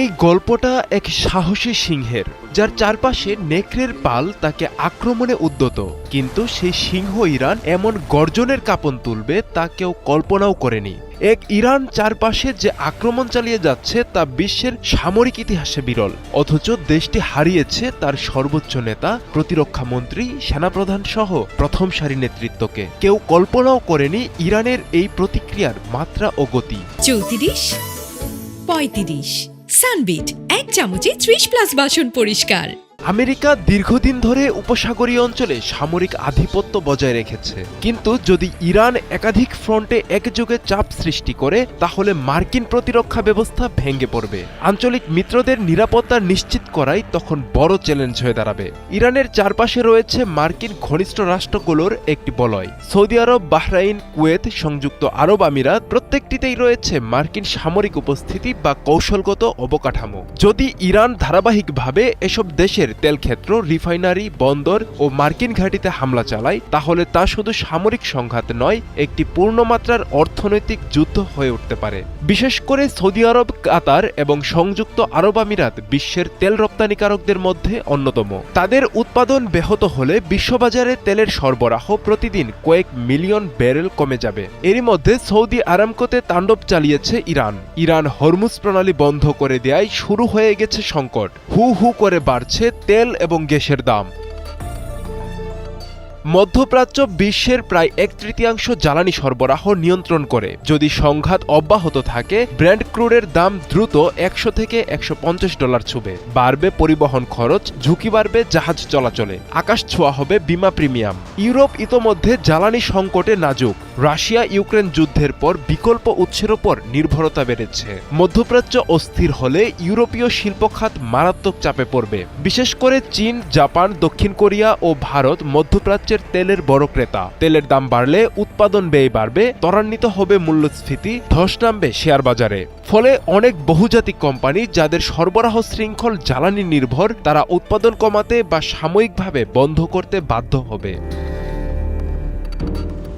এই গল্পটা এক সাহসী সিংহের, যার চারপাশে নেকড়ের পাল তাকে আক্রমণে উদ্যত, কিন্তু সেই সিংহ ইরান এমন গর্জনের কাঁপন তুলবে তা কেউ কল্পনাও করেনি। এক ইরান চারপাশে যে আক্রমণ চালিয়ে যাচ্ছে তা বিশ্বের সামরিক ইতিহাসে বিরল, অথচ দেশটি হারিয়েছে তার সর্বোচ্চ নেতা, প্রতিরক্ষা মন্ত্রী, সেনাপ্রধান সহ প্রথম সারি নেতৃত্বকে। কেউ কল্পনাও করেনি ইরানের এই প্রতিক্রিয়ার মাত্রা ও গতি। 34, 35 সানবিট 1 চামচে 30+ বাসন পরিষ্কার। আমেরিকা দীর্ঘদিন ধরে উপসাগরীয় অঞ্চলে সামরিক আধিপত্য বজায় রেখেছে, কিন্তু যদি ইরান একাধিক ফ্রন্টে একযোগে চাপ সৃষ্টি করে তাহলে মার্কিন প্রতিরক্ষা ব্যবস্থা ভেঙে পড়বে। আঞ্চলিক মিত্রদের নিরাপত্তা নিশ্চিত করাই তখন বড় চ্যালেঞ্জ হয়ে দাঁড়াবে। ইরানের চারপাশে রয়েছে মার্কিন ঘনিষ্ঠ রাষ্ট্রগুলোর একটি বলয়। সৌদি আরব, বাহরাইন, কুয়েত, সংযুক্ত আরব আমিরাত প্রত্যেকটিতেই রয়েছে মার্কিন সামরিক উপস্থিতি বা কৌশলগত অবকাঠামো। যদি ইরান ধারাবাহিকভাবে এসব দেশের তেলক্ষেত্র, রিফাইনারি, বন্দর ও মার্কিন ঘাঁটিতে হামলা চালায় তাহলে তা শুধু সামরিক সংঘাত নয়, একটি পূর্ণমাত্রার অর্থনৈতিক যুদ্ধ হয়ে উঠতে পারে। বিশেষ করে সৌদি আরব, কাতার এবং সংযুক্ত আরব আমিরাত বিশ্বের তেল রপ্তানিকারকদের মধ্যে অন্যতম। তাদের উৎপাদন ব্যাহত হলে বিশ্ববাজারে তেলের সরবরাহ প্রতিদিন কয়েক মিলিয়ন ব্যারেল কমে যাবে। এরই মধ্যে সৌদি আরামকোতে তাণ্ডব চালিয়েছে ইরান হরমুজ প্রণালী বন্ধ করে দেয়ায় শুরু হয়ে গেছে সংকট। হু হু করে বাড়ছে তেল এবং গ্যাসের দাম। মধ্যপ্রাচ্য বিশ্বের প্রায় 1/3 জ্বালানি সরবরাহ নিয়ন্ত্রণ করে। যদি সংঘাত অব্যাহত থাকে, ব্র্যান্ড ক্রুডের দাম দ্রুত $100 থেকে $150 ছুবে। বাড়বে পরিবহন খরচ, ঝুঁকি বাড়বে জাহাজ চলাচলে, আকাশ ছোঁয়া হবে বিমা প্রিমিয়াম। ইউরোপ ইতোমধ্যে জ্বালানি সংকটে নাজুক। রাশিয়া ইউক্রেন যুদ্ধের পর বিকল্প উৎসের ওপর নির্ভরতা বেড়েছে। মধ্যপ্রাচ্য অস্থির হলে ইউরোপীয় শিল্পখাত মারাত্মক চাপে পড়বে। বিশেষ করে চীন, জাপান, দক্ষিণ কোরিয়া ও ভারত মধ্যপ্রাচ্যের তেলের বড় ক্রেতা। তেলের দাম বাড়লে উৎপাদন ব্যয় বাড়বে, ত্বরান্বিত হবে মূল্যস্ফীতি, ধস নামবে শেয়ার বাজারে। ফলে অনেক বহুজাতিক কোম্পানি যাদের সরবরাহ শৃঙ্খল জ্বালানি নির্ভর, তারা উৎপাদন কমাতে বা সাময়িকভাবে বন্ধ করতে বাধ্য হবে।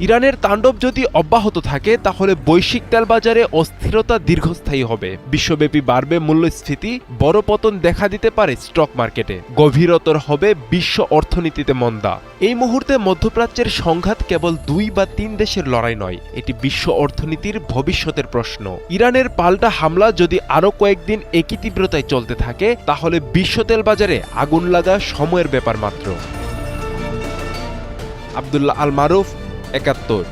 ইরানের তাণ্ডব যদি অব্যাহত থাকে তাহলে বৈশ্বিক তেল বাজারে অস্থিরতা দীর্ঘস্থায়ী হবে। বিশ্বব্যাপী বাড়বে মূল্যস্ফীতি, বড় পতন দেখা দিতে পারে স্টক মার্কেটে, গভীরতর হবে বিশ্ব অর্থনীতিতে মন্দা। এই মুহূর্তে মধ্যপ্রাচ্যের সংঘাত কেবল 2 বা 3 দেশের লড়াই নয়, এটি বিশ্ব অর্থনীতির ভবিষ্যতের প্রশ্ন। ইরানের পাল্টা হামলা যদি আরও কয়েকদিন একই তীব্রতায় চলতে থাকে তাহলে বিশ্ব তেল বাজারে আগুন লাগা সময়ের ব্যাপার মাত্র। আব্দুল্লাহ আল মারুফ, 71।